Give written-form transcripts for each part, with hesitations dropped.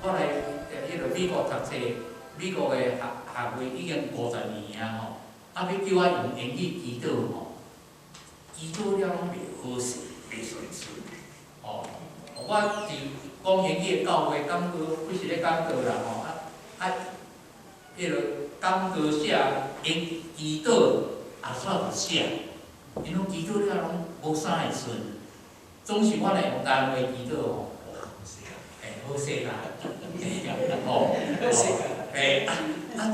我来迄个美国读册，美国的学位已经50年啊吼，啊要叫我用英语祈祷吼，祈祷了拢袂好势，袂顺顺。哦，我伫讲英语的教会讲过，不是咧讲过啦吼，迄个讲过写英祈祷也煞有写，因拢祈祷了拢无啥会顺，总是我来用单话祈祷吼。好势啦，吼，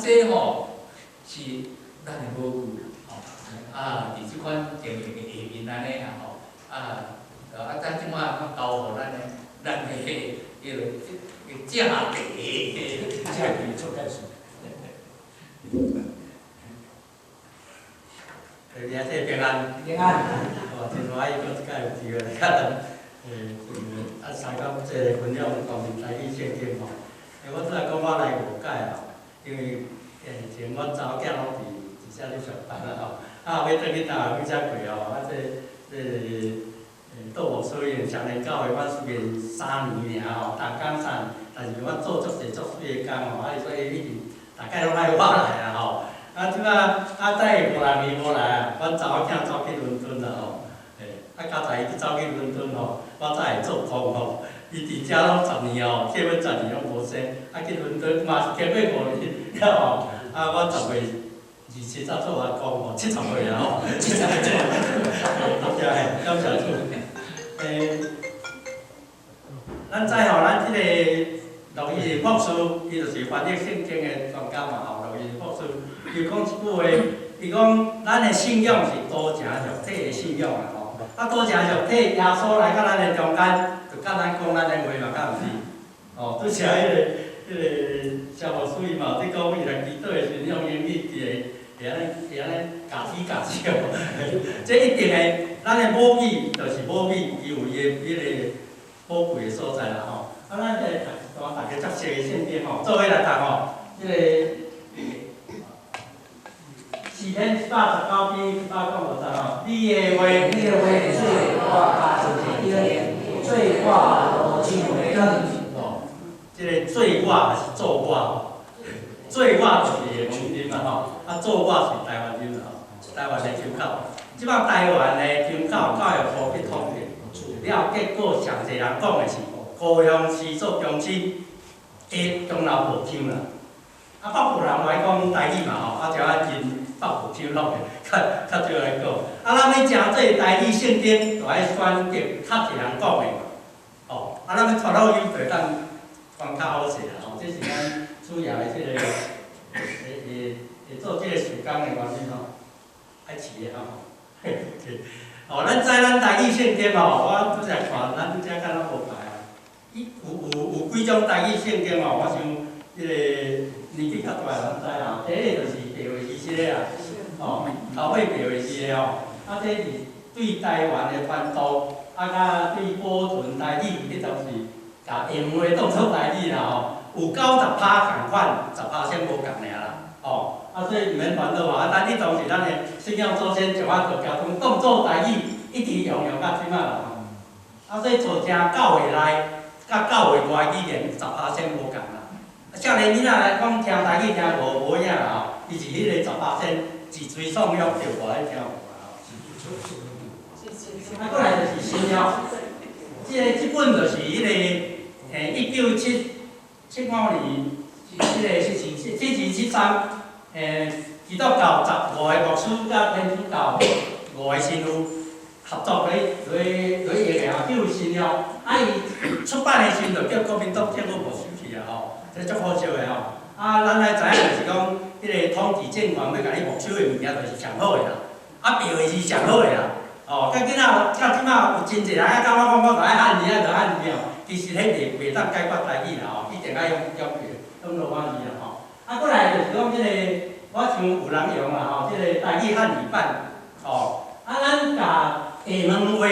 这吼是咱的母语，吼，伫即款经营的下面安尼啊吼，咱即马交互咱的迄个正地，正地做解说。大家平安。平安。哦，真欢喜，搁甲有机会来甲咱参加这个分享光明台语圣经吼。我拄来讲我来误解啊，因为前我查某囝拢伫遮咧上班啦吼，要转去台湾才过吼，倒无所以常年教会我虽然3年尔吼，逐工3，但是我做足侪足水的工吼，所以一直大概拢爱我来啊吼。即摆再5、6年无来啊，阮查某囝走去伦敦啦吼。较早伊去走去伦敦吼，我才会做工吼。伊伫遮拢10年吼，结婚10年拢无生，去伦敦嘛是经过5年了吼。我10月27才做阿公吼，70岁啊吼，70岁。感谢主。咱知吼，咱即个路易博士，伊就是翻译圣经的专家嘛吼，路易博士，伊讲一句话，伊讲咱的信仰是多正肉体的信仰啊吼。多正肉体，耶稣来到咱的中间，就甲咱讲咱的话嘛，敢毋是？哦，拄则迄个小牧师伊嘛，伫讲伊来祈祷的时阵用英语会安尼夹子夹笑，这一定的，咱的母语就是母语，伊有伊的迄个宝贵的所在啦吼。咱这个大家足熟的圣经吼，做伙来读吼，迄个。诗篇119篇150吼，你的话最话是天，最话罗经为根。哦，这个最话是做话，最话就是农民嘛吼，做话是台湾人啦吼，台湾的腔口。即摆台湾的腔口教育部去统计，了结果上侪人讲的是高雄市所中心的中老步腔啦。北部人来讲台语嘛吼，只因北部腔拢会较少来讲。咱要诚做台语圣经，就爱选择较侪人讲的嘛。哦，咱要传到优地，当讲较好势啦吼。这是咱主要的这个会做这个事工的原因吼，爱饲的吼。哦，咱知咱台语圣经吼，我拄则看咱遮敢若无排啊。有几种台语圣经吼，我想迄个年纪较大的人知啦。第一个就是白话字式的啦，哦，后尾白话字的吼，这是对台湾的传统，甲对保存台语，迄种是甲英话当作台语啦吼，有90%共款，10%无共尔啦，哦，所以毋免烦恼嘛。台语当是咱的信仰祖先从仔就交通当作台语，一直用到即摆啦吼。所以做正教会内，甲教会外语言10%无共啦。少年囡仔来讲，听台语听无影啦吼，伊是迄个10%自吹爽约着无爱听无啦吼。过来就是新约，即本就是迄个1975年，迄个7773，基督教15个牧师甲天主教5个神父合作来译个吼，叫新约。伊出版的时阵就叫国民党政府无收去啊吼。这足好笑的吼，咱来知影就是讲，迄个统治政权要甲你没收的物件，就是上好的啦。白话是上好的啦。哦，甲囡仔到即马有真侪人甲我讲，我就爱汉字就汉字哦。其实迄袂当解决台语啦吼，一定爱用罗马字啦吼。过来就是讲，即个我像有人用啦吼，即个台语汉语版哦。咱甲下两话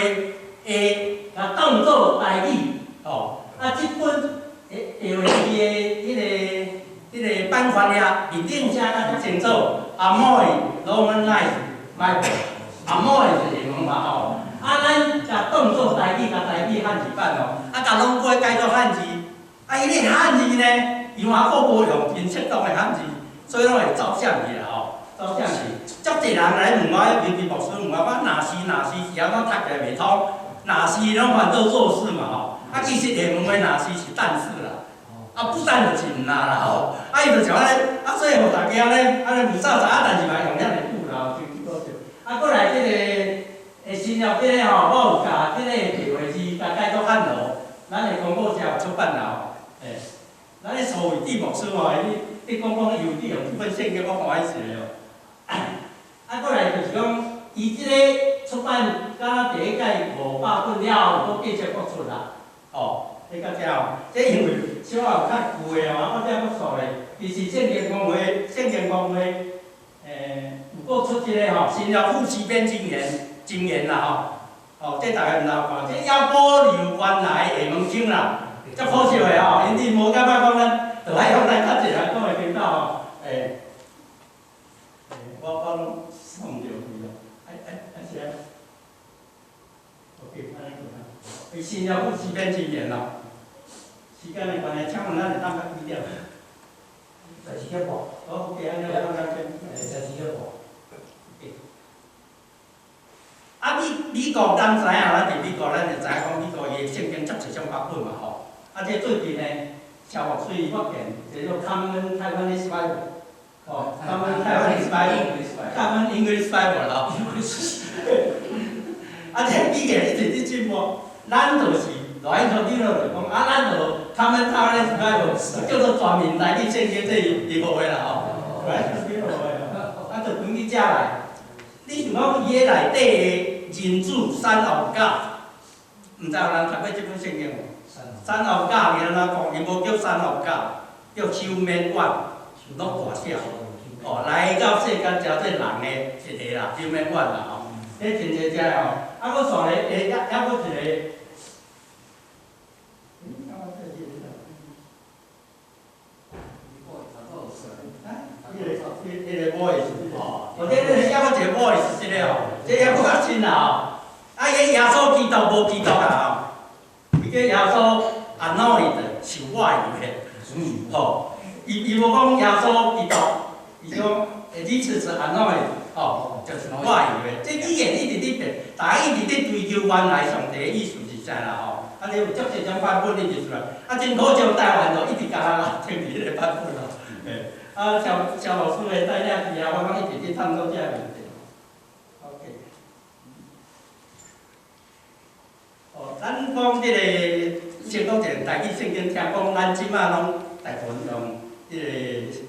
甲当做台语哦。即本。下话字的迄个版权呀，面顶写甲足清楚，阿妹罗文来买，阿妹就是英文嘛吼。咱甲当作台语，甲台语汉字版吼，甲拢改改做汉字，迄伊咧汉字呢，伊嘛佫无用真适当的汉字，所以拢会照相去啦吼，照相去。足侪人来问我，民牧师问我哪是是安怎读起来袂通？哪是拢反倒做事嘛吼。啊，其实下问的哪是但是啦，啊不但就是毋啦啦吼。啊，伊就像安尼，啊所以互大家咧，安尼有早知影，但是嘛用遐尼久啦，真多少。啊，过来即个新约即个吼，我有甲即个地位字甲解作汉罗，咱的公告社有出版啦吼。诶，咱的所谓地牧师吼，你讲有利用这本圣经，我看伊写哦。啊，过来就是讲，伊即个出版，敢第一届500本了，佫继续搁出啦。哦，你到遮哦，这因为小可有较旧的哦，我遮搁数咧，其实圣经公会，有搁出一个吼，新约副词编经言啦吼，哦，这大家毋知有看，这要保留原来的下门经啦，足可惜的吼，因为无甲摆讲咱，就爱用咱较济人讲会听到吼，我拢送唔着伊咯，是啊 ，OK， 安尼讲啊，伊新约副词编经言咯。时间的关系，请问咱会当到几点12点半。好 ，OK， 安尼我当先。12点半。啊，美国咱知影，咱伫美国咱就知影讲美国伊的圣经足侪种版本嘛吼。啊，这最近呢，消防水发现叫做 Common Taiwanese Bible， 哦 ，Common Taiwanese Bible，Common English Bible 啦。啊，这语言一直伫进步，咱就是。来头你落就讲，啊，咱就他们咧是摆无，叫做全面台语圣经，这伊无话啦吼。来头你落个，啊，就转去遮来。你想讲伊个内底的人主三后教，毋知有人读过这本圣经无？三后教伊安怎讲？伊无叫三后教，叫human one， 拢大写。哦，来到世间遮做人的一个啦，human one 啦吼。这真侪遮吼，啊，佫煞咧，还佫一个。迄个 voice， 哦，这个抑佫一个 voice， 即个哦，这抑佫较深啦吼。啊，伊耶稣基督无基督啦吼，伊叫耶稣 anointed 受我油的，吼，伊无讲耶稣基督，伊讲你只是 anointed， 吼，就是我油的。这语言一直伫变，大家一直伫追求原来上帝的意思是啥啦吼。啊，你有足侪种版本你就出来，啊，真可惜台湾就一直甲咱听伫迄个版本咯，嘿。啊，肖老师的带领之下，我讲一直去探讨这个问题。OK。哦，咱讲这个先讲一个台语圣经，听讲咱即马拢大部分用这个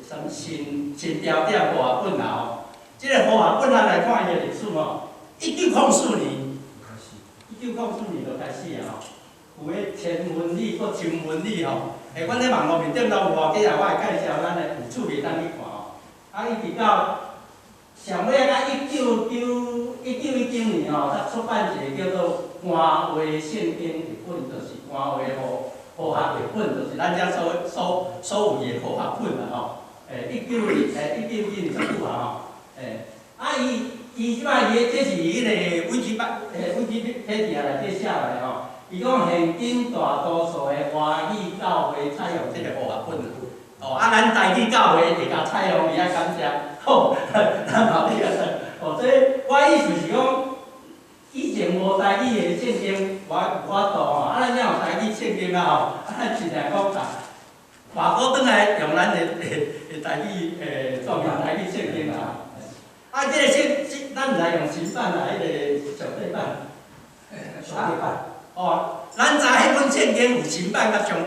什么新标点和合本啦吼。这个和合本咱来看伊个历史吼，1904年就开始啊吼，有迄前文理搁新文理吼。阮咧网络面顶都有哦，今日我会介绍咱的有趣味当去看哦。啊，一直到上尾啊，1919年哦，才出版一个叫做《官话圣经》一本，就是官话和合译本，就是咱遮所有的和合本啦吼。1919年出版吼。啊，伊即摆这是迄个维基百科内底写来吼。伊讲现今大多数的华语教会采用即个和合本啦，哦，啊，咱台语教会会甲采用，伊啊感谢，吼，咱嘛你啊，哦，所以我意思是讲，以前无台语的圣经，我有法度吼，啊，咱才有台语圣经啊吼，啊，咱尽量讲甲外国转来用咱的台语专用台语圣经啊，啊，即个咱毋知用新版啊，迄个上底版，上底版。哦，咱知迄本圣经有新版甲上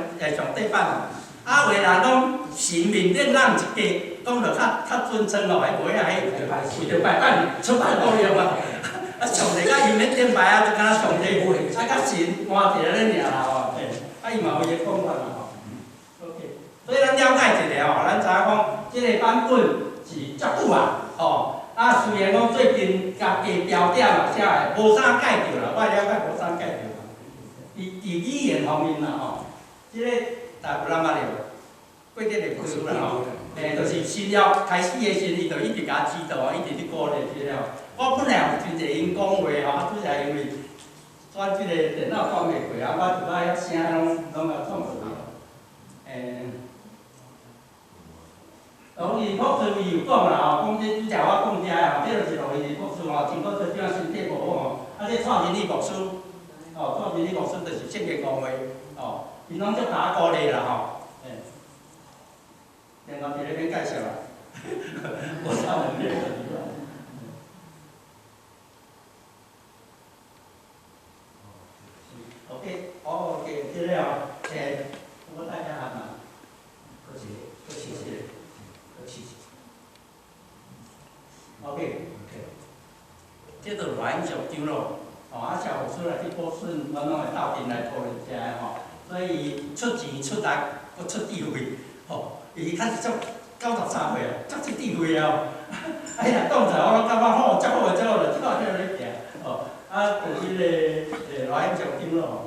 底版啊，啊，有诶人讲神面顶咱一家，讲着较尊称咯，迄无遐迄为着拜版出版好用啊，啊，上帝甲伊免顶牌啊，就敢若上帝有诶，啊，甲神换一个咧尔啦吼，啊，伊嘛有伊诶讲法啦吼。OK， 所以咱了解一下吼，咱知影讲即个版本是足久啊，吼，啊，虽然讲最近家己标点嘛写诶无啥改着啦，我了解无啥改着。伫语言方面啦吼，即个大有人捌了，过这个故事啦吼，就是新约开始的时，伊就一直甲指导，一直伫鼓励即个吼。我本来有真侪因讲话吼，啊，拄则因为转即个电脑讲袂过啊，我就把遐声拢甲创出来。路易福斯伊有讲啦吼，讲这拄则我讲遮吼，这就是路易福斯吼，真够做怎身体无好吼，啊这创人力牧师，哦创人力牧师就是圣经讲话，哦，因拢足甲我鼓励啦吼，诶，另外一个免介绍啦，我超能力。OK， 哦 OK， 这个哦，诶，我大家喊嘛，多谢，谢谢。多谢。OK， 这就软石长咯，哦，啊，小牧师来去波士，阮拢会斗阵来讨论一下吼，所以出钱出力，搁出智慧，吼，伊较是足93岁啊，足出智慧啊，哎呀，讲出来我感觉吼，足好个，足好个，即摆在咧行，吼，啊，就是迄个软石长咯。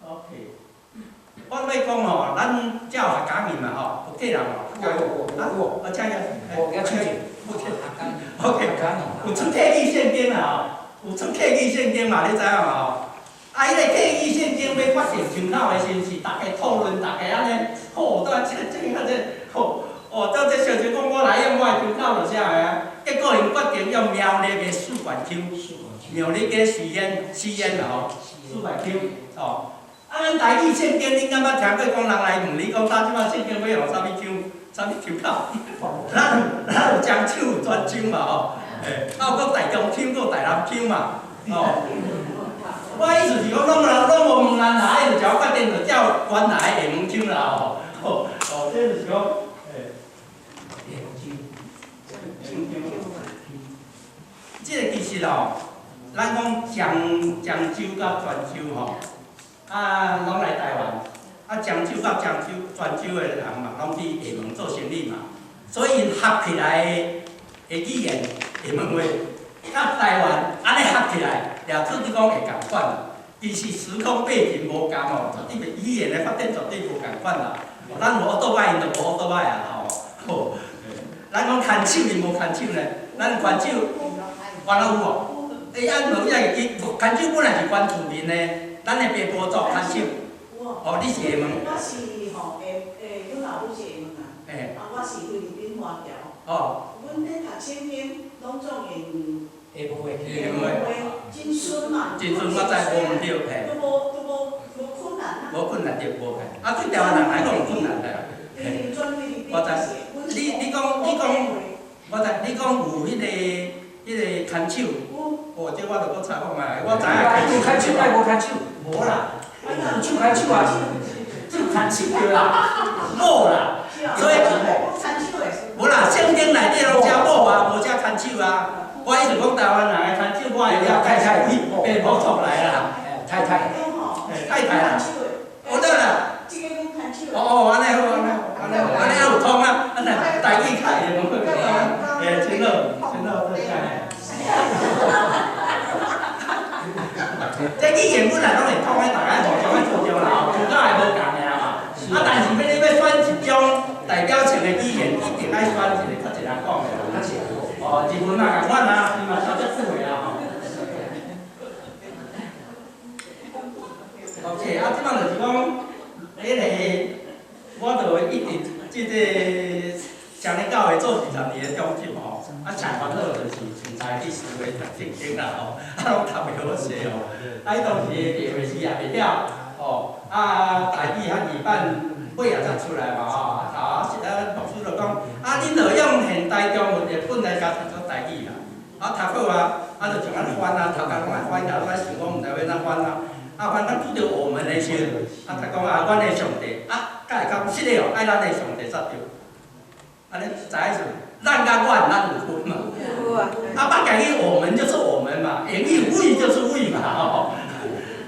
OK， 我要讲吼，咱教学讲面嘛吼，有个人吼，我请个，我要出去。OK， 有出客语圣经啦吼，有出客语圣经嘛，你知影嘛吼？啊，迄个客语圣经要决定参考的时是大家讨论，大家安尼，吼，这吼，哦，到这小姐讲我来用我的参考就啥个啊？结果因决定用苗栗的四管丘，苗栗的实验啦吼，四管丘，哦。啊，咱台语圣经，恁敢捌听过讲人来问你讲，咱即摆圣经要用啥物腔？啥物腔口？咱有漳州有泉州嘛吼，诶，啊有搁大中腔，搁大南腔嘛，哦。我意思是讲，拢无问咱来，就只决定就照原来的下门腔啦吼，哦，这就是讲，诶，下门腔。即个其实吼，咱讲漳州甲泉州吼。啊，拢来台湾，啊，漳州甲泉州的人嘛，拢去厦门做生意嘛，所以因合起来的语言厦门话，甲台湾安尼合起来，了出去讲会共款。其实时空背景无共哦，绝对语言的发展绝对无共款啦。咱无倒摆，因就无倒摆啊吼。咱讲牵手，因无牵手呢，咱牵手，原来有无？哎，按落伊牵手本来是关厝面的。咱的爸母做牵手，哦，你是厦门？我是吼，阮老母是厦门人，啊，我是菲律宾华侨。哦。阮咧读圣经，拢总用厦门话。厦门话，真顺嘛。真顺，我知无毋对，嘿。无困难啊。无困难对无嘿，啊，对台湾人来讲有困难的。我知，你讲，我知，你讲有迄个牵手，哦，这我着搁采访下，我知影牵手，爱无牵手。无啦，有手牵手啊，手牵手着啦，无啦，所以无啦，圣经内底拢写某啊，无写牵手啊。我意思讲台湾人的牵手，我会了解下，被某出来啦，太太啦，我对啦。哦，安尼好，安尼有通啊，安尼台语较会用，真好，这下呢。这语言本来拢会通的，大家互相爱尊重啦，口罩也无共个嘛。啊，但是要你要选一种代表性的语言，一定爱选一个较一人讲的啦。哦，日文嘛共款啊，伊嘛超只趣味啊吼。OK， 啊，即摆就是讲，迄个，我着一直即个上咧教会做20年的中心吼，啊，上烦恼就是存在去思维读圣经啦吼，啊，拢读袂好势哦，啊，迄当时的地位是也袂晓，哦，啊，台语较二版尾也才出来嘛吼，啊，是牧师就讲，啊，恁着用现代中文的本来甲读做台语啦，啊，读好啊，啊，就像安翻啊，头家拢爱翻，拢爱想讲毋知要怎翻啊。啊，反正拄着我们的时候，啊，他讲啊，阮的上帝，啊，甲会讲是的哦，爱咱的上帝才对。安尼知影是，咱甲阮咱有分嘛。啊，捌家己我们就是我们嘛，言语we就是we嘛吼。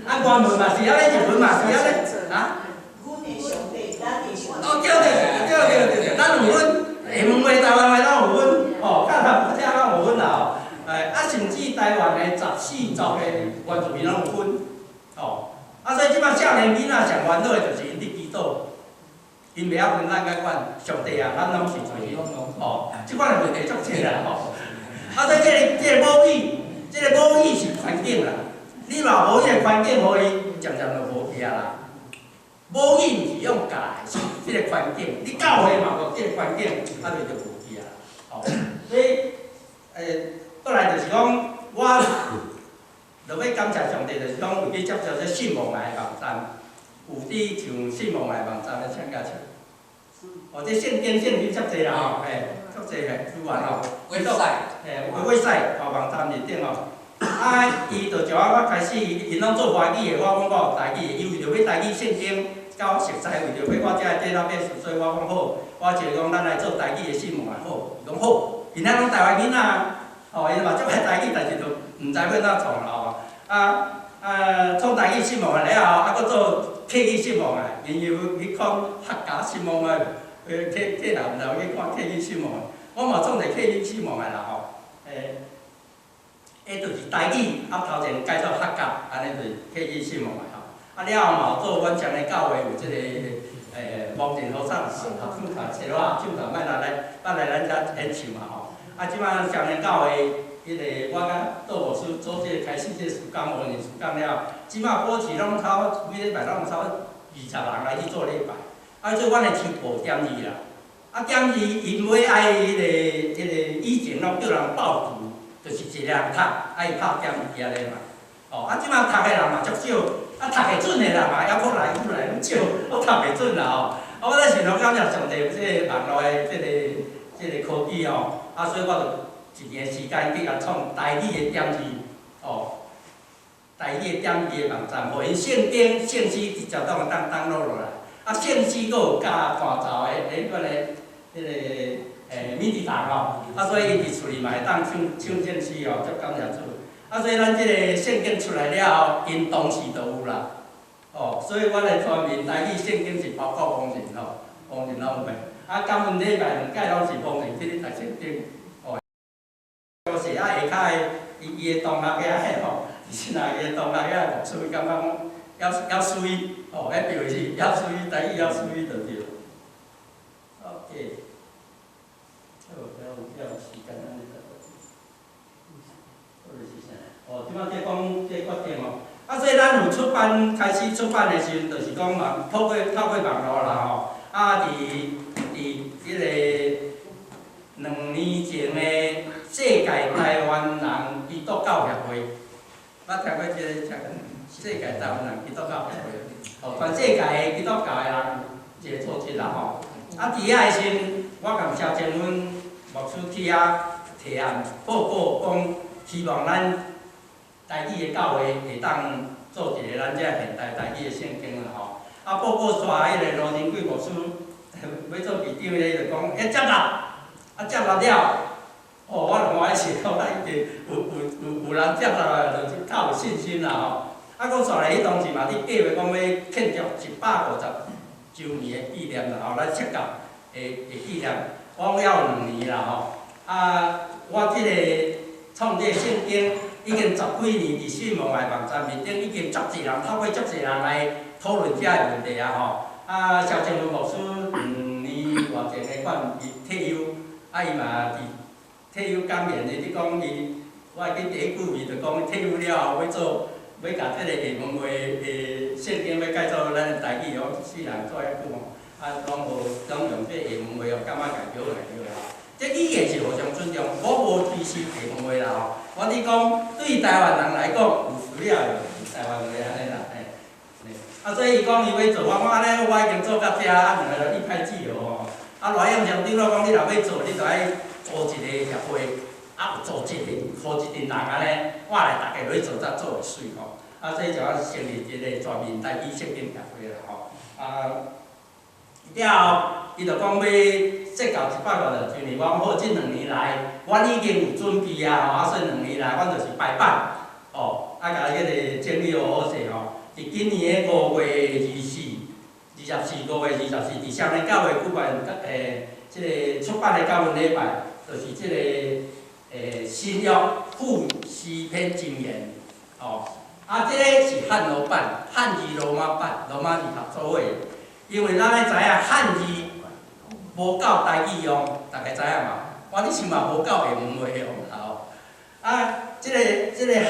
啊，原文嘛是遐咧，日文嘛是遐咧，啊。哦，对，咱有分，厦门话、台湾话咱有分，哦，甲咱国家咱有分啦吼。啊，甚至台湾的14族的原住民拢有分。哦，啊，所以即摆少年囡仔上烦恼的就是因伫祈祷，因袂晓分咱甲阮上帝啊，咱拢是罪人。哦，即款的问题足济啦吼。啊，所以这个母语是环境啦，你若无迄个环境，互伊渐渐就无去啊啦。母语是用教的，是即个环境，你教会嘛无即个环境，啊就无去啊。哦，所以倒来就是讲，我就要感谢上帝，就是讲有去接受这信望来的网站，有伫像信望来网站咧请假出。哦，这圣经圣经足济啦吼，足济诶，资源吼，微赛，有微赛吼网站里顶吼。啊，伊就从我开始，因拢做华语的，我讲我有台语的，伊为着要台语圣经，甲我熟悉，为着要我遮个底仔所以我讲好，我就讲咱来做台语的信望好，伊讲好，因仔拢台湾囡仔，哦，因嘛足爱台语，但是就毋知要怎创啦吼。创台语信望了后，搁做客语信望啊，因又去看客家信望啊，客人去看客语信望，我嘛创一个客语信望的啦吼，就是台语，头前改做客家，安尼就是客语信望的吼。了后嘛有做阮乡的教会有即个亡人合唱，唱唱册我唱唱摆来咱遮演唱嘛吼。即摆乡的教会。迄个我甲杜牧师做即个开始即个暑假亡人暑假了，即摆保持拢差每礼拜拢差20人来去做礼拜，所以阮的手部点字啦，点字因为爱迄个以前拢叫人报字，就是一个人读，爱拍点字安尼嘛。即摆读的人嘛足少，读会准的人嘛还佫来愈来愈少，我读袂准啦吼。我咧想讲感谢上帝即个网络的即个科技吼，所以我就。一年时间去甲创台语的点字，台语的点字的网站，互因圣经、圣诗直接当落来。圣诗佫有加伴奏的迄款的迄个米字档吼，所以伊伫厝里嘛会当唱圣诗哦，足感谢主。所以咱即个圣经出来了后，因当时就有啦。所以我来传明台语圣经是包括方人吼，方人拢有诶。感恩礼拜2届拢是方人去咧读圣经。有时下骹的伊的同学遐吼，是哪伊的同学遐牧师感觉讲要水，迄标是要水，台语要水就对。OK， 有时间安尼就是啥？即摆讲这决定所以咱有出版开始出版的时阵，就是讲嘛，透过网络啦吼，伫迄个2年前的。世界台湾人基督教协会，我听过即个世界台湾人基督教协会，全世界的基督教的人一个组织啦吼。伫遐的时阵，我共肖正阮牧师去遐提案报告，讲希望咱台语的教会会当做一个咱遮现代台语的圣经啦吼。报告煞迄个罗仁贵牧师要做市长咧，就讲接纳，接纳了。我就欢喜讲，咱一定有人接纳，就是较有信心啦吼。讲煞来，迄当时嘛，伫计划讲要庆祝150周年的纪念啦吼，咱赤教的纪念，我讲要有2年啦吼。我即个创这个圣经已经10几年伫信望的网站面顶，已经足侪人透过足侪人来讨论遮个问题啊吼。肖正文牧师2年外前的款伊退休，伊嘛伫。退休感言的，你讲伊，我会记第一句伊就讲退休了后要甲即个下文会的圣经要改做咱的台语世人做遐久拢用即个下文会感觉家叫啦。这语言是互相尊重，我无歧视下文会啦吼。我你讲对台湾人来讲有需要的台湾话安尼啦，所以伊讲伊要做，我安尼我已经做到遮，两个你歹子哦吼。罗永祥长老讲你若要做，你就爱。组一个协会，有组织的，呼一群人安尼，我来大家落去做，才做会水吼。所以就要成立一个全面台语圣经协会啦吼。了后，伊就讲要设到150周年，我讲好，这2年来，阮已经有准备啊所以2年来，阮就是摆板，甲迄个整理好好势吼。伫今年的5月24，伫双连教会举办即个出版的教文礼拜。就是即个新约副诗篇箴言，即个是汉罗版，汉字罗马版，罗马字合做伙。因为咱咧知影汉字无够台语用，大家知影嘛？我你想嘛无够下文话用即个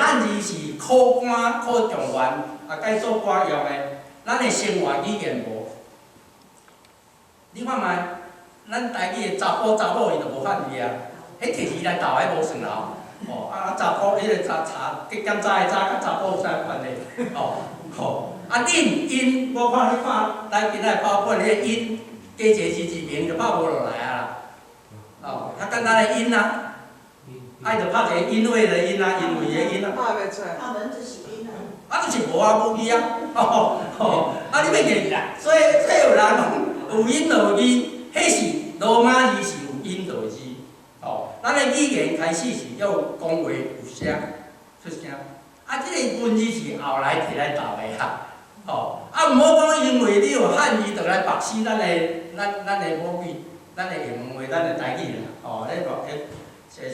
汉字是考官、考状元改做歌用的，咱的生活语言无。你看觅，咱台语的查甫查某伊就无汉字啊，迄摕字来斗迄无算啦。哦，查甫迄个查检查的查甲查甫有啥关系？哦，恁因，我看你看咱今仔报本，迄个因加一个字名就拍无落来啊啦。哦，较简单的因啊。伊就拍一个因为的因啊，因为的因啊。拍袂出来。他们就是因啊。就是无啊，无字啊。你要记，所以有人讲有因就有义，迄是罗马字是有因就有义。咱的语言开始是要讲话有声出声，即个文字是后来摕来斗的啊。毋好讲因为你有汉字，就来白死咱的母语，咱的英文话，咱的台语啦。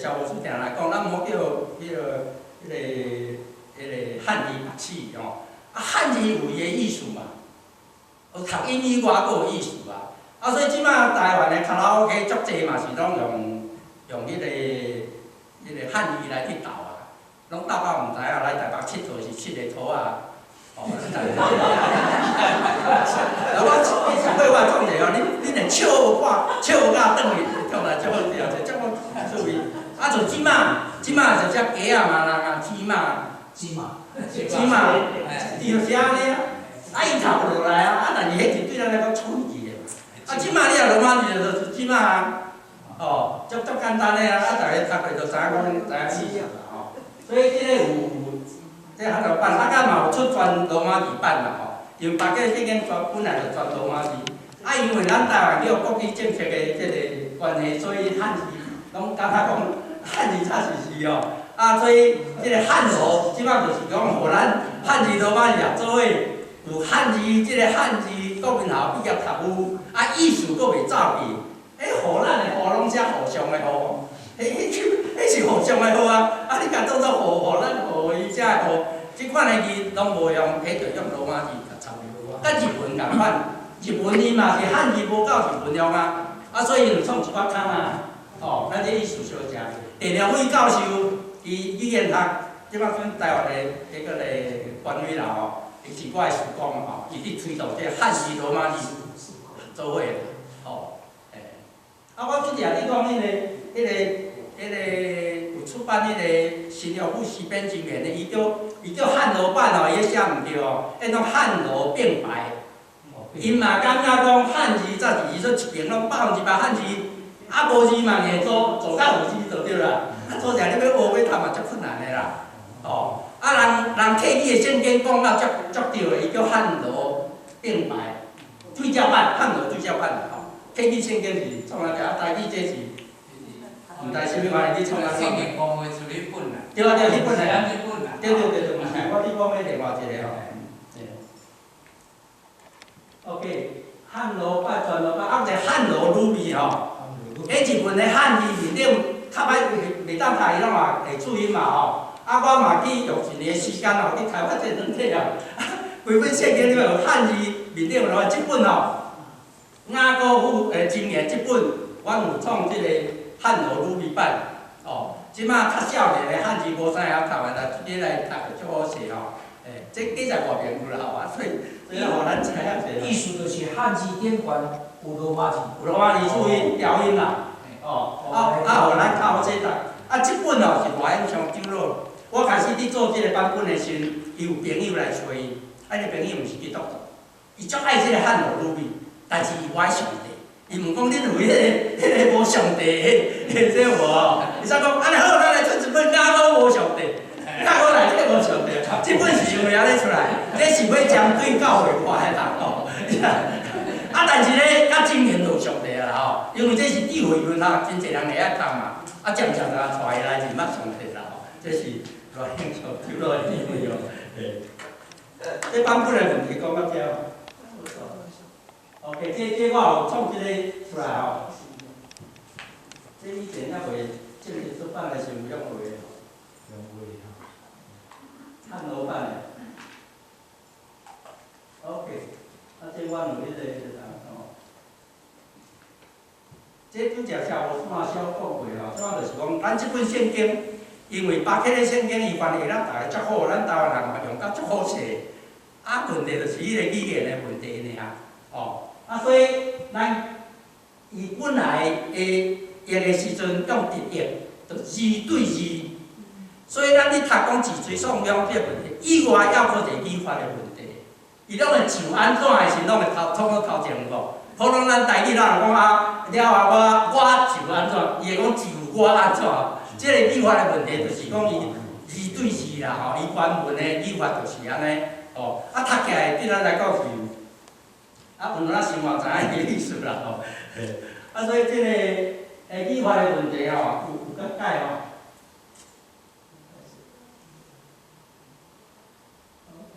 小无书定来讲，咱毋好叫迄个汉字白痴汉字有伊个意思嘛，读英语外佫有意思啊。所以即摆台湾的卡拉 OK 足济嘛是拢用迄个汉字来去斗啊，拢斗到毋知影来台北佚佗是佚个土啊。我上尾我讲者恁的笑甲转去跳来跳去啊，这么趣味。就即摆就只鸡啊嘛，人啊鸡嘛，就是安尼啊。伊读落来啊，但是迄是对咱来讲趣味的。即摆你若罗马字就是即摆啊，足简单的啊，大家读过就知影讲知影意思啦所以即个有，即汉罗版，甲嘛有出全罗马字版啦因为别个圣经本来就全罗马字，因为咱台湾有国际政策的即个关系，所以汉字拢感觉讲。汉字确实是所以即个汉罗即摆就是讲，互咱汉字罗马字也做伙有汉字，即个汉字国民校毕业读有，意思佫袂走去，互咱的互拢写互相的互，迄是互相的互啊！你甲当作互咱互伊写的互，即款的字拢无用，就用罗马字甲抄的。甲日文共款，日文伊嘛是汉字无够日文用啊，所以就创一寡空啊。咱这意思相像。陈良伟教授，伊语言学，即摆算台湾的迄个管委啦伊是我的师公伊去推动这汉字罗马字做伙的我即条你讲迄个有出版迄个新约副诗编经言的，伊叫汉罗版伊写毋对迄种汉罗变白。因嘛感觉讲汉字才是伊说一边拢100%汉字。无字嘛，硬做到有字就对啦。做啥你要学要读嘛，足困难的啦。人客语的圣经讲到足对的，伊叫汉罗变白，对照版，汉罗对照版客语圣经是创啊只，台语这是，毋知啥物玩意，你创啊？圣经讲话是日本啦。对，日本啦。对，毋是，我你讲的另外一个OK， 汉罗版、全罗版，一个汉罗鲁味迄日本的汉字面顶较歹袂当读，伊拢嘛会注音嘛我嘛去用一年时间去开发这软体规本圣经里面有汉字面顶有即本雅各夫箴言即本，阮有创即个汉罗鲁味版即摆较少年的汉字无啥晓读的，你来读足好势这几十外遍有啦所以互咱知影者。意思就是汉字典管有罗马字，有罗马字注音调音啦。互咱较好势读。即本是外音上长老。我开始伫做即个版本的时，伊有朋友来找伊，迄个朋友毋是基督徒，伊足爱即个汉罗鲁味，但是伊歪上帝，伊问讲恁有迄个无上帝迄这无？伊才讲安尼好，咱来出一本雅各无上帝，雅各内底无上帝，即本是想要咧出来，这是要针对教会化的人但是咧，较正面就上帝啦因为这是智慧文学，真侪人会爱读嘛，渐渐就带伊来认捌上帝啦这是来兴趣抽落的智慧这版本的问题讲到遮OK， 这我有创一个出来这以前还袂正式出版的时候用过的汉罗版的 OK， 这我有迄个这拄则小无半小讲过即摆就是讲，咱即本圣经，因为巴克的圣经伊翻译咱大家足好，咱台湾人嘛用甲足好势。啊，问题就是迄个语言的问题尔，哦，啊，所以咱伊本来用的时阵用直译，就字对字，所以咱咧读讲字随双标这个问题，以外还佫一个语法的问题，伊拢会就安怎的时，拢会从头前无。普通咱台语咱讲啊，了后我就安怎，伊会讲就我安怎，即个语法的问题就是讲伊字对字啦吼，伊原文的语法就是安尼，哦，啊读起来对咱来讲是，啊有咱生活知影伊个意思啦吼，啊所以即个语法的问题吼，有甲解吼。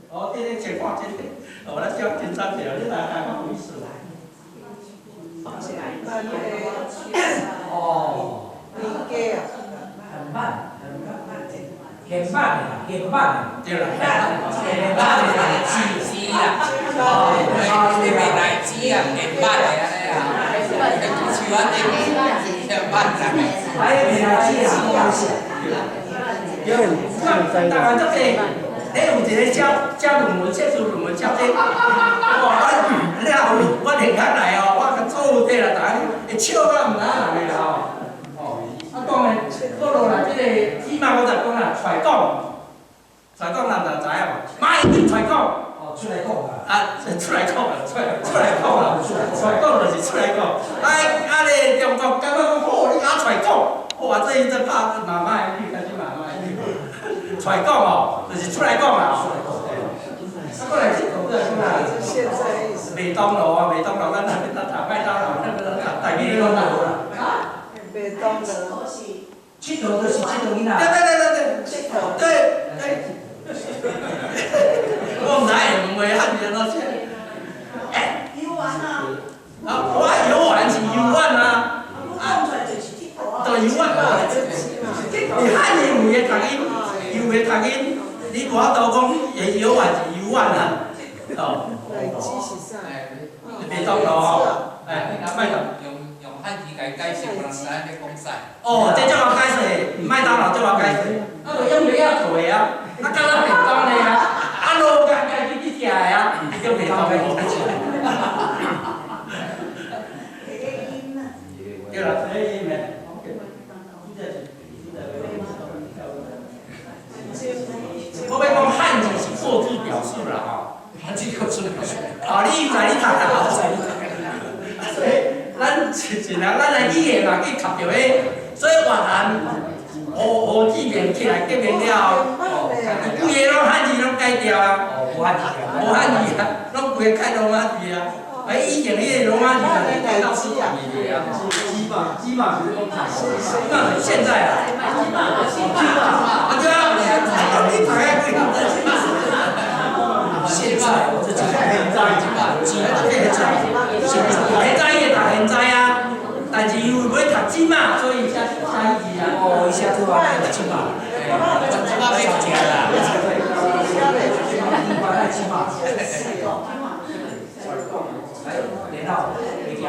哦，这个情况真的，我来讲紧张点，你大概有意思啦。哦，很慢，很慢的，很慢。对啦，很慢的字啊，哦，你未来字啊，很慢的安尼啊，像安尼，很慢的。还有未来字啊，当然这个。你有一个写论文、写出论文、写这，哇！我连开来哦，我甲做底啦，大家会笑到毋知影人个啦吼。哦，啊当然，倒落来即个起码我就讲啦，揣讲咱就知影嘛，马英九揣讲。哦，出来讲啊。啊，出来讲啦，出来讲啦，揣讲就是出来讲。咧中国感觉讲好，你敢揣讲，哇！这拍慢慢去，开始慢慢去。出来讲哦，就是出来讲啦哦。啊，过来是讲啦，麦当劳啊，麦当劳，咱那边咱麦当劳，那个台语拢有啦。啊？麦当劳。佚佗就是佚佗囡仔。对。我唔知会问话汉字怎写。游玩啊。啊，我游玩是游玩啊。讲出来就是佚佗啊。就游玩啊。你汉字有诶读音。有诶读音，你无法度讲会游玩是游玩啊，哦。麦当劳哦，麦当。用汉字来解释，无人知影你讲啥。哦，这怎么解释？麦当劳怎么解释？啊，就用麦仔做诶啊，啊，敢若便当诶啊，啊，路家家己去食诶啊，叫便当诶。对啦，这个音诶。我要讲汉字是过去表示啦吼，汉字过去表示。哦，你在你读啦，所以咱尽量咱来语言嘛去读着迄，所以越南学字面起来革命了，规个拢汉字拢改掉啊，无汉字啊，拢规个改罗马字啊，以前迄个罗马字啊，改到西洋字啊，基嘛就是讲基嘛现在啊，对啊。你大概会现在我这几个现在也读现在啊，但是因为要读金嘛，所以下一字啊。哦，一下就要读金嘛。金嘛被读起来啦。金嘛。连到回家。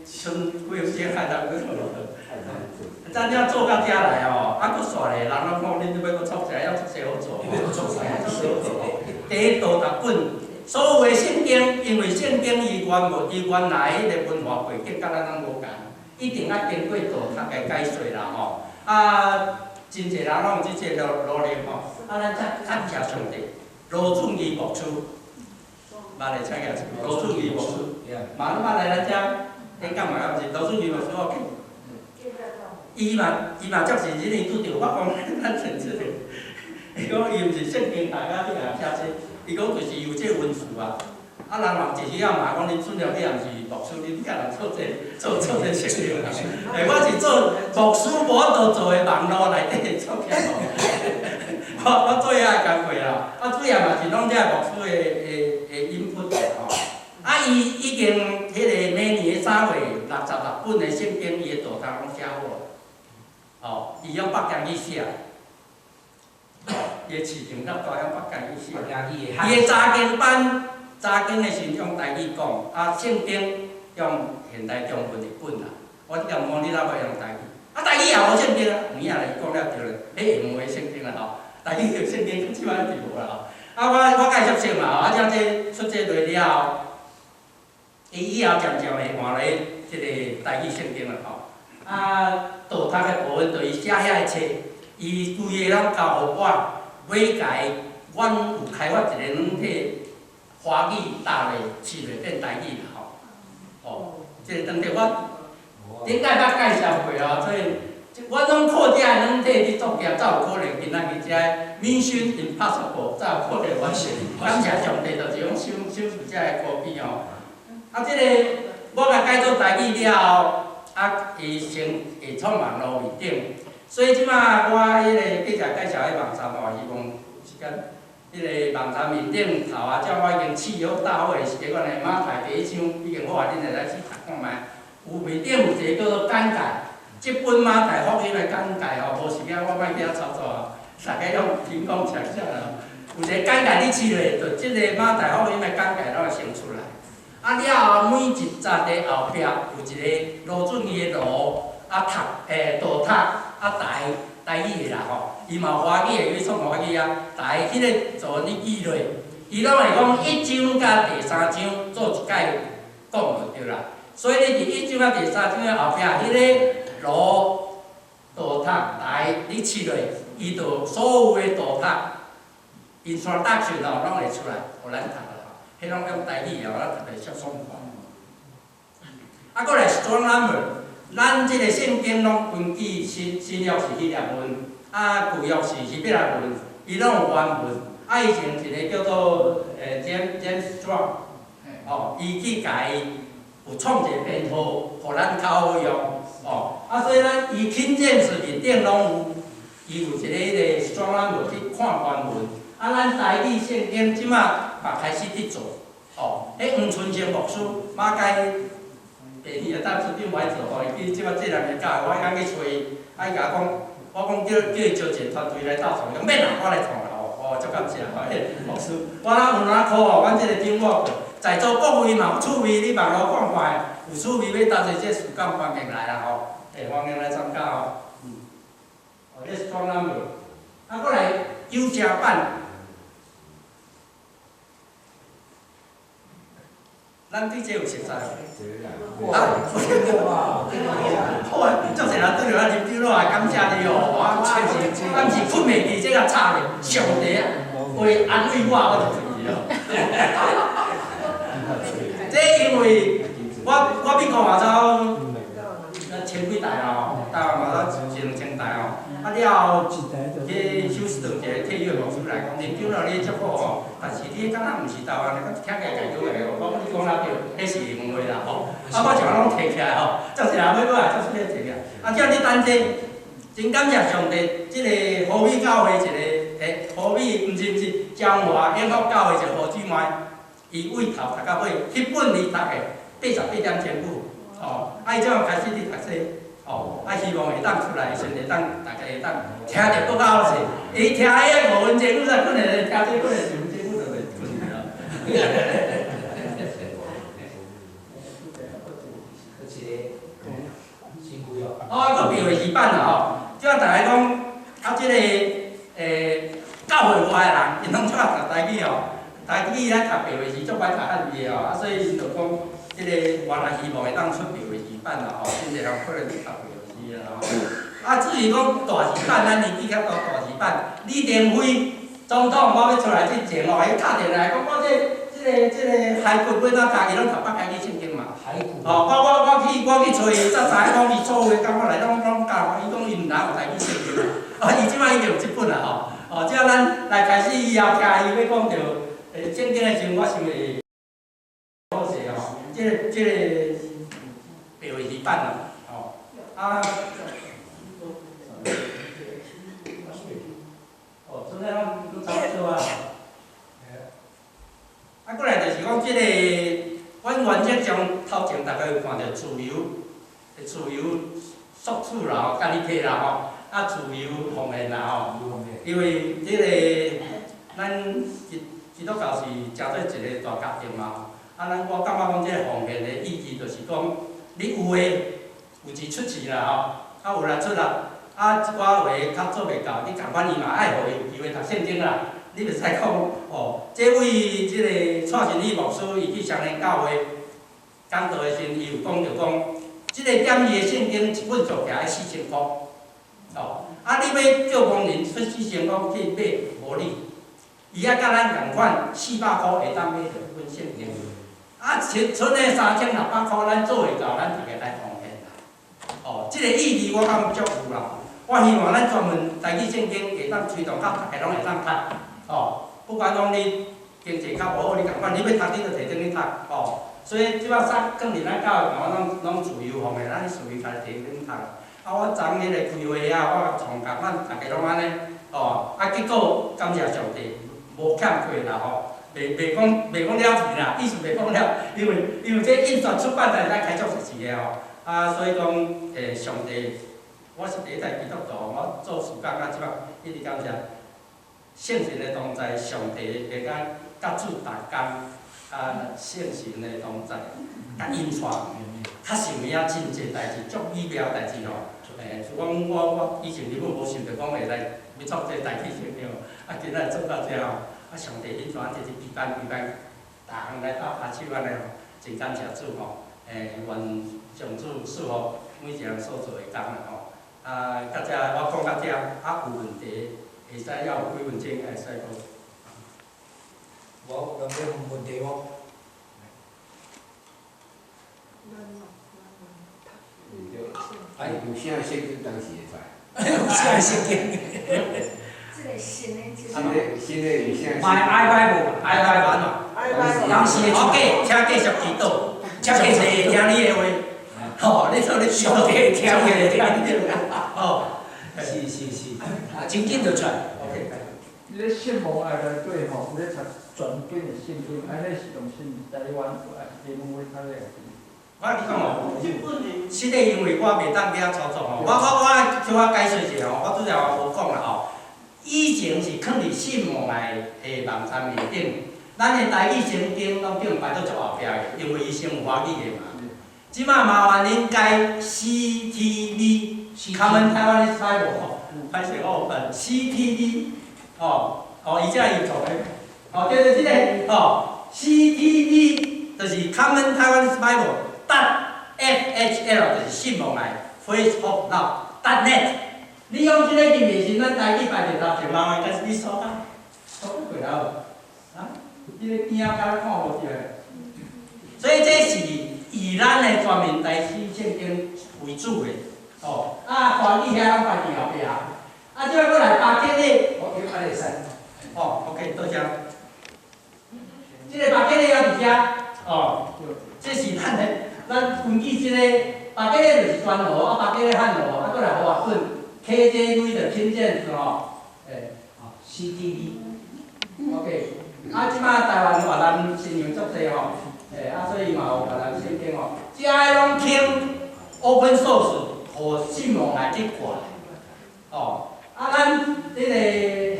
剩几个时间海南去做，咱遮做到遮来哦，啊，佫煞咧，人拢讲恁要佫创啥，要出啥好做。第一道读本，所有的圣经，因为圣经伊原来迄个文化背景甲咱拢无共，一定要经过道读的解说啦吼。啊，真侪人拢有即个努力吼，啊，咱才感谢上帝，罗准义牧师。捌来请教罗准义牧师，嘛捌来咱遮演讲嘛，毋是罗准义牧师我见。伊嘛则是迄年拄着，我讲咱甚至的，伊讲伊毋是圣经大家你来写册，伊讲就是有这文字啊。啊，人嘛一时啊嘛讲，恁准了你也毋是牧师，你竟然做这圣经啊？我是做牧师无法度做的网络内底做起来。我做遐工课啦，啊主要嘛是拢遮牧师的input吼。啊，伊已经迄个每年3月66本的圣经，伊的道堂拢写好了。哦，伊用北京语写，伊的市场甲大用北京语写。伊的查经班，查经的时用台语讲，啊圣经用现代中文的本啦。我讲你哪要用台语？啊，你着圣经即摆就无啦吼。啊，我介绍先嘛吼，啊，将这出这落了后，伊以后渐渐会换咧即个台语圣经啦吼。啊，道读的部分就是写遐个册，伊规个拢交互我，要甲伊，阮有开发一个软体华语搭咧试咧变台语啦吼。哦，即个软体我顶摆捌介绍过哦，所以。我拢靠这软体去作业，才有可能今仔日这 Mission Impossible 才有可能完成。感谢上帝，就是讲手术这个科技哦。啊，这个我甲改做台语了后，啊，伊先会创网络面顶，所以即马我迄个继续介绍迄网站哦，希望有时间。迄个网站面顶头啊，照我已经试好搭好的是迄款的马台第一章已经好啊，恁会来去读看卖。有面顶有一个叫做简介。即本马台福音的简介吼，无时间我莫去遐操作啊，大家用凭空想象啦。有一个简介你试咧，就即个马台福音的简介拢会先出来。啊了后，每一集的后壁有一个罗准义的罗，啊道读啊台语的啦吼，伊嘛华语的，伊创华语啊，台迄个做你记落，伊拢会讲1章甲第3章做一解讲就对啦。所以你伫1章甲第3章的后壁，迄个。罗道读台，你试落，伊就所有的道读 introduction 哦，拢会出来，互咱读啦吼。迄拢用台语哦，咱读会较爽快。啊，搁来 strong number， 咱即个圣经拢根据新约是希腊文，啊旧约是希伯来文，伊拢有原文。啊，以前一个叫做James Strong， 哦，伊去甲伊有创一个编号，互咱较好用。哦，啊，所以咱伊轻简是面顶拢有，伊有一个迄个 strong number 去看原文。啊，咱台语圣经即马嘛开始去做。哦，迄黄春生牧师马街第二个当处长来做，吼，伊即马这2年教，我刚去找伊，啊，伊甲我讲，我讲叫伊招一个团队来斗创，讲免啦，我来创啦，哦，足感谢，吼，迄牧师，我哪有哪考哦，阮即个长老在座各位嘛有趣味，你网络看看。有趣味要投入这事干欢迎来啦吼，欢迎来参加吼。哦，这是 strong number。啊，过来优加版，咱对这有熟悉无？啊，好啊，足侪人对着咱啉酒咯，感谢你哦，我确实困袂记这个差咧，上帝为安慰我就注意哦。这因为。我美国嘛走千几台哦，台湾嘛走1000台哦。啊了后，去休斯顿一个体育牧师来讲，啉酒了你足好吼，但是你敢若毋是台湾的，听起来家己个，我讲你讲哪对，迄是问话啦吼。啊，我就拢摕起来吼，足侪人要过来，足出来摕起来。啊，叫你等者，真感谢上帝，即个河美教会一个河美，毋是江华永福教会一个何姊妹，伊为头读到尾，迄本伊读的。88点全部，哦，啊，伊怎样开始去读册，哦，啊，希望会当出来，顺利当大家会当听着更较好势。伊听迄个5分节目才困的，听这困的10分节目就袂困去了。哦，个标会版啦吼，即个大家讲，啊，即个教会外的人，因拢出来读台语哦，台语咱读标会时足歹读汉语哦，啊，所以因就讲。即个原来希望会当出标字版啦吼，真侪人可能去读标字啦吼。啊，至于讲大字版，咱年纪较大大字版，李登辉总统我要出来之前哦，伊打电话讲我这个海骨要哪家己拢读北开去圣经嘛。海骨。哦，我去找伊，才知讲伊所有的感觉来拢教我，伊讲伊毋哪有台语圣经啦。啊，伊即摆已经有即本啦吼。哦，即咱来开始以后听伊要讲着圣经的时候，我想会。这个标字版啦，哦，啊，哦，现在拢差不多啊。啊，过来就是讲这个，阮原则上头前大家有看到自由索取啦吼，家己摕啦吼，啊自由奉献啦吼，因为这个咱基督教是诚做一个大家庭嘛。啊，我感觉讲，即个奉献的意义，就是讲，你有诶，有钱出钱啦吼，啊有力出力，啊，即寡话较做袂到，你共款伊嘛爱互伊有机会读圣经啦。你袂使讲哦，这位即个蔡神义牧师伊去双连教会讲道的时阵，伊有讲着讲，即个点字的圣经一本做起来4000块，哦，啊，你要叫工人出4000块去买，无理。伊啊，甲咱共款400块会当买着一本圣经，啊，剩的3600块咱做会到，咱大家来奉献啦。哦，即个意义我感足有啦。我希望咱专门台语圣经会当推动到大家拢会当读。哦，不管讲你经济较无好，你共款，你要读你就摕转去读。哦，所以即摆啥放伫咱教育拢自由放的，咱自由家己摕转读。啊，我昨迄个开会啊，我从甲咱大家拢安尼。哦，啊，结果感谢上帝。无欠亏啦吼，袂讲了钱啦，意思袂讲了，因为这印刷出版在咱开足实事的吼，啊，所以讲上帝，我是第一代基督徒，我做事工啊，即摆一直感谢圣神的同在，上帝会甲主逐工，啊，圣神的同在，甲印刷，较想影真济代志，足美妙代志吼，就讲我以前根本无想着讲会来。要做这代志圣经，啊，今仔做到这吼，啊，上帝因全就是举办，逐项来到拍手安尼吼，真感谢主吼，愿上主赐福每一项所做的工啦吼，啊，到这我讲到这，啊，有问题会使还有几分钟会使讲。我有咩问题无？哎，有啥圣经当时会出？有啥圣经？这个新的就是。新的有啥iPad 版嘛，当时的请继续祈祷，请继续听你的话，吼，你做你祈祷听哦，是，啊，真紧就出来 ，OK。你咧信望爱来对吼，你咧读全卷的圣经，安尼是用信台湾还是英文较厉害？我你讲哦，实际因为我袂当遐操作吼，我叫我解释一下吼，我拄则无讲啦吼。以前是放伫信望的网站面顶，咱的台语圣经拢顶摆到足后壁的，因为伊先有华语的嘛。即摆麻烦恁改 CTV Common Taiwanese Bible 吼，歹势我有分 CTV 哦，伊遮有做的，哦，就是即个哦 CTV 就是 Common Taiwanese Bible.FHL 就是信望来 Facebook Now.net， 你用即个入面时，咱台语排着头前嘛，但是你扫不过了无？啊，你个边仔敢看无着？所以这是以咱的专门台语圣经为主的，哦，啊，华语遐拢排伫后壁，啊，即摆过来巴结咧，我叫安尼使。哦 ，OK， 多谢。即个巴结咧还伫遮，哦，这是咱的。咱根据即个巴结咧就是专号，啊巴结咧汉号，啊过来互我准 KJV 的拼件是吼，CTV，OK， 啊即摆台湾越南信仰足济吼，啊所以嘛有越南圣经吼，遮个拢听 open source， 互信望来去管，哦，啊咱即个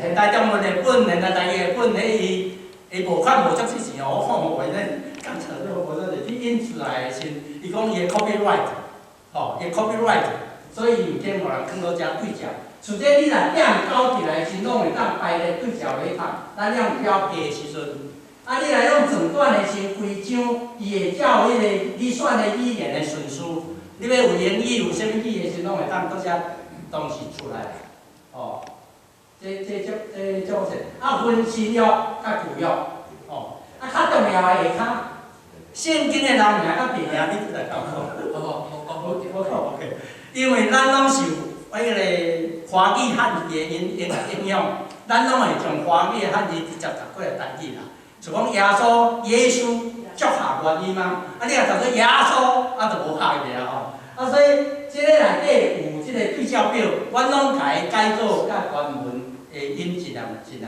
现代中文的本，现代台语的本，伊无款无足出钱哦，我看无话咱。刚才我说你印出来先，伊讲伊个 copyright， 吼，伊 copyright， 所以有天无人放到遮对照。除非你若点高起来，先拢会当排咧对照来读。咱用标记的时阵，啊，你来用整段的先规章，伊会照迄个你选的语言的顺序。你要有英语有啥物语的先拢会当搁遮东西出来。哦，这种是啊，分新约甲旧约，哦，啊，较重要的下骹。圣经的人名甲地名，你拄来讲好，OK。因为咱拢是有迄个华语汉字的应用，咱拢会从华语的汉字直接读过来台语啦。就讲耶稣足下原因嘛，啊，你若读做耶稣，啊，就无下个啊吼。啊，所以即个内底有即个对照表，阮拢甲伊改做甲原文的音质量接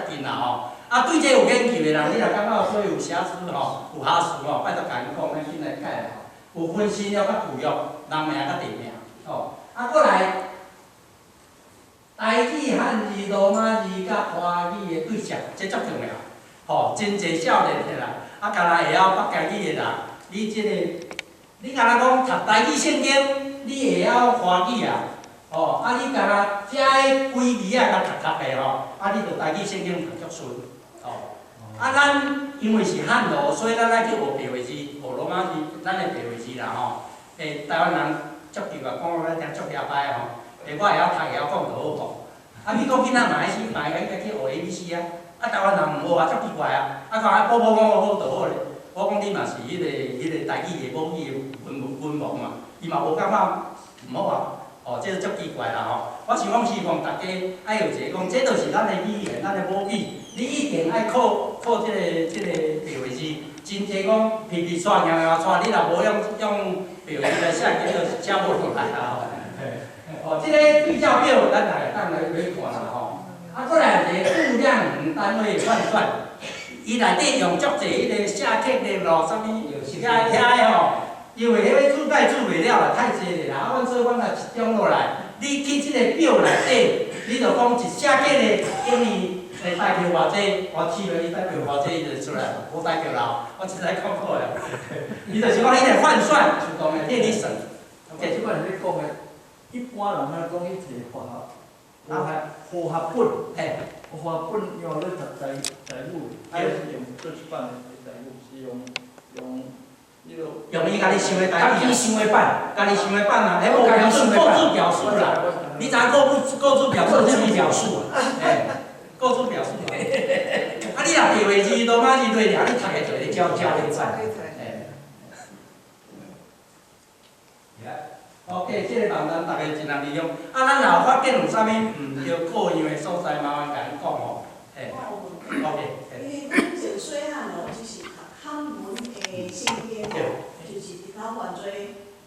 近啦吼。啊，对这有研究的人，你若感觉所有瑕疵吼，有瑕疵吼，拜托甲因讲，咱紧来改啦吼。有分新约甲旧约，人名甲地名，吼。啊，过来，台语、汉字、罗马字甲华语的对照，这足重要。吼，真侪少年的人，啊，敢若会晓北家语的人，你即个，你敢若讲读台语圣经，你会晓华语啊？哦，啊，你干那遮个规字啊，甲读的吼，啊，你着台语圣经读足顺，哦。啊，咱因为是汉罗，所以咱来去学白话字、学罗马字，咱的白话字啦吼。台湾人足奇怪，讲我听足遐歹吼。我会晓读，会晓讲就好讲。啊，美国囡仔嘛爱去学 ABC 啊，啊，台湾人毋学啊，足奇怪啊。啊，讲宝宝讲我好就好咧。我讲你嘛是迄个台语的母语的文盲嘛，伊嘛无感觉毋好啊。哦，这足奇怪啦吼！我想讲希望大家爱有一个讲，这就是咱的语言，咱的母语。你一定爱考这个白话字，真济讲皮皮刷、摇摇刷，你若无用白话字来写，叫做写无落来啦吼。哦，这个比较表咱来看啦吼。啊，再来一个数量单位换算，伊内底用足济迄个写刻的咯，啥物遐吼。因为迄个煮盖煮袂了啦，太济咧啦。所以阮若集中落来，你去即个表内底，你着讲一写刻的，因为会代表偌济，我试落伊代表偌济，伊就出来，无代表啦。我实在看过呀。伊就是讲你来换算，就讲的替你算。即款是咧讲的，一般人啊讲伊一个科学本，嘿，科学本用咧读财务，啊是用做一版的财务，是用。用伊家己想的台语，家己想的版，家己想的版啊，迄无标准构字表述啦。你知影构字表述就是表述啊，哎，构字表述啊。啊，你若白话字、罗马字对俩，你读的就会照咧版。哎。OK， 这个网站大家尽量利用。啊，咱若发现有啥物毋对各样的所在，麻烦甲咱讲吼。哎。OK。因为咱从细汉哦，就是读汉文的圣经哦，就是伫头原做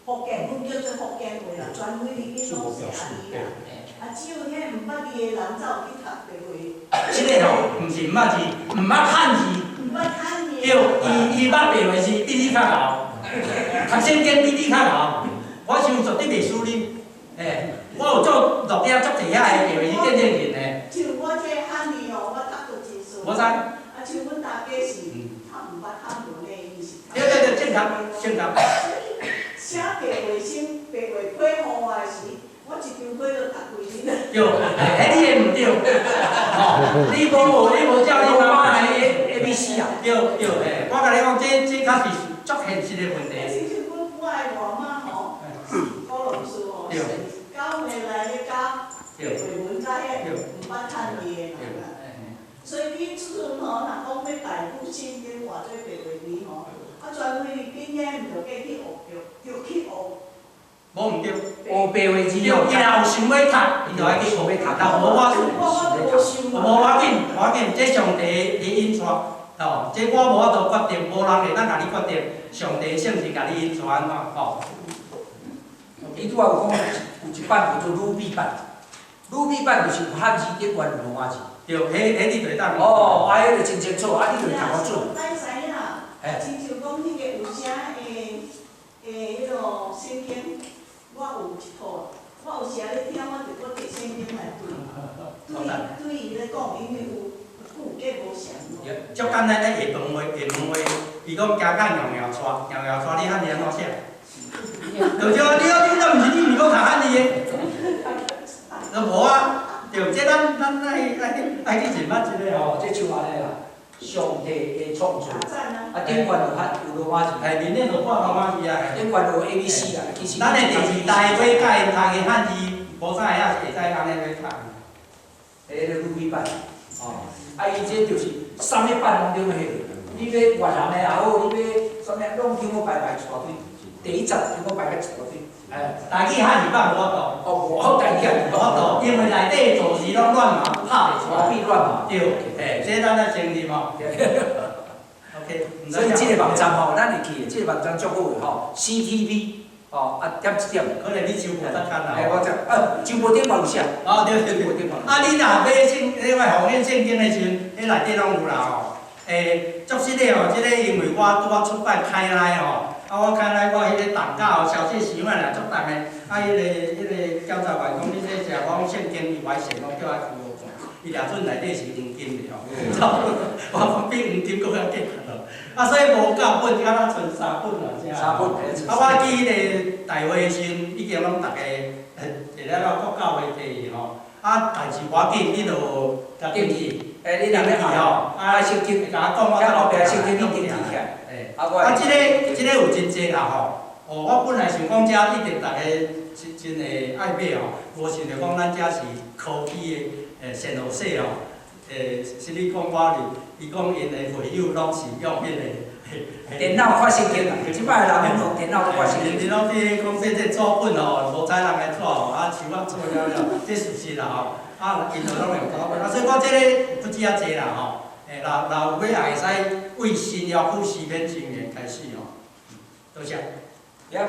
福建，阮叫做福建话啦，全美里边拢是安尼啦。啊，只有遐毋捌字的人才有去读白话。即个吼，毋是毋捌字，毋捌汉字。毋捌汉字。对，伊捌白话字比你较敖，读圣经比你较敖。我想绝对袂输你。我有做录影足济遐的白话字见证人的。像我这汉字哦，我读到真顺。我知。啊，像阮大家是。毋捌汉文的，伊是。对，正确。写白话批互我时，我一张批就读规日。对，你的毋对。吼，你无照你妈妈的 ABC 啊？对，我甲你讲，这确实是足现实的问题。亲像阮我的外妈吼，是高老师吼，是9岁来咧教白话文甲遐毋捌汉字的人啦。所以你即阵吼，若讲要代付圣经换做白话字吼，啊，全美里边遐毋着计去学着去学。无毋对，学白话字哦，伊若有想要读，伊就爱去学要读，但无我要紧，这上帝的引传，吼，这我无法度决定，无人会当甲你决定，上帝性是甲你引传嘛，吼。伊拄仔有讲有一版叫做鲁比版，鲁比版就是汉字点原罗马字。对，迄你就会当。哦，啊，迄个真清楚，啊，你就读较准。爱知影，亲像讲迄个有啥迄落圣经，我有一套，我有时咧听，我就摕圣经来对伊咧讲，因为有句计无像。足简单咧，下饭话，伊讲加减摇刷，你汉字安怎写？就对啊，你都毋是你毋讲读汉字的，就无啊。对，这咱爱去认捌一个吼，这像安尼啦，上帝的创造，啊，顶悬有罗马字，下面咧就看罗马字啊，顶悬有 ABC 啦，其实。咱的第二代要教因读的汉字，无啥会晓，会知安尼要读。迄个鲁比版，哦，啊，伊这就是啥物版拢中迄个，你要越南的也好，你要啥物拢经过排一大堆，第一集经过排一大堆。台语汉字版无法度，哦，无好台语汉字无法度，因为内底做字拢乱码，拍袂出来。必乱码。对，这咱来承认吼。OK。所以这个网站吼，咱会去的，这个网站足好的吼 ，CTV 哦，啊点一点。可能你周末才看啦。我知，周末顶嘛有写。哦，对。啊，你若买另外互恁圣经的时阵，迄内底拢有啦吼。足实的吼，即个因为我拄出版开来吼。我看来我迄个蛋糕小细时仔若足重的，迄个教材员讲你这食我讲圣经伊外线咯，叫伊付看，伊掠准内底是黄金的吼，我讲比黄金搁较价值咯。所以无9本，敢若剩3本啦，3本。我记迄个大会时已经拢大家摕了国教的提议吼，啊，但是我紧你著甲登记，你若要学吼，啊，先记，甲我讲我甲后壁先登记你登记起来。啊，即个有真济啦吼。哦，我本来想讲遮一定大家真会爱买吼，无想着讲咱遮是科技的线路社吼，是你讲我伊讲因的会友拢是用迄个电脑发神经啦，即摆人用电脑发神经。你拢伫讲这做本吼，无采人来做吼，啊树仔做了，这事实啦吼，啊因就拢用做本，啊所以讲即个不止啊济啦吼，若有尾也会使为新药库西边情缘开始吼，多谢。呀。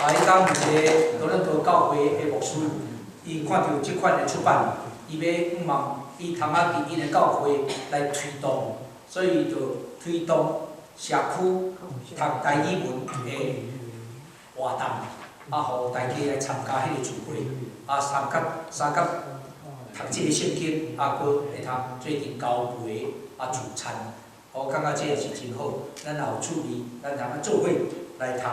伊讲有一个多伦多教会的牧师，伊看到即款的出版，伊要望伊通啊伫因的教会来推动，所以伊就推动社区读台语文的活动，啊，互大家来参加迄个聚会，啊，三甲读即个圣经，啊，佫会通做阵交陪啊聚餐。我感觉这也是真好，咱也有趣味，咱通啊做伙来读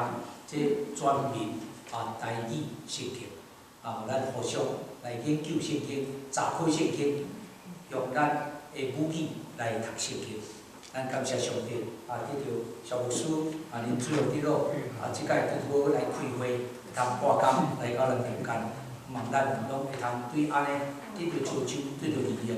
这全面啊台语圣经，啊，咱互相来研究圣经，查开圣经，用咱的语语来读圣经。咱感谢上帝，啊，得着小牧师啊，恁主要伫落，啊，即摆拄好来开会，通挂工来到咱中间，望咱拢会通对安尼得着造就，得着利益。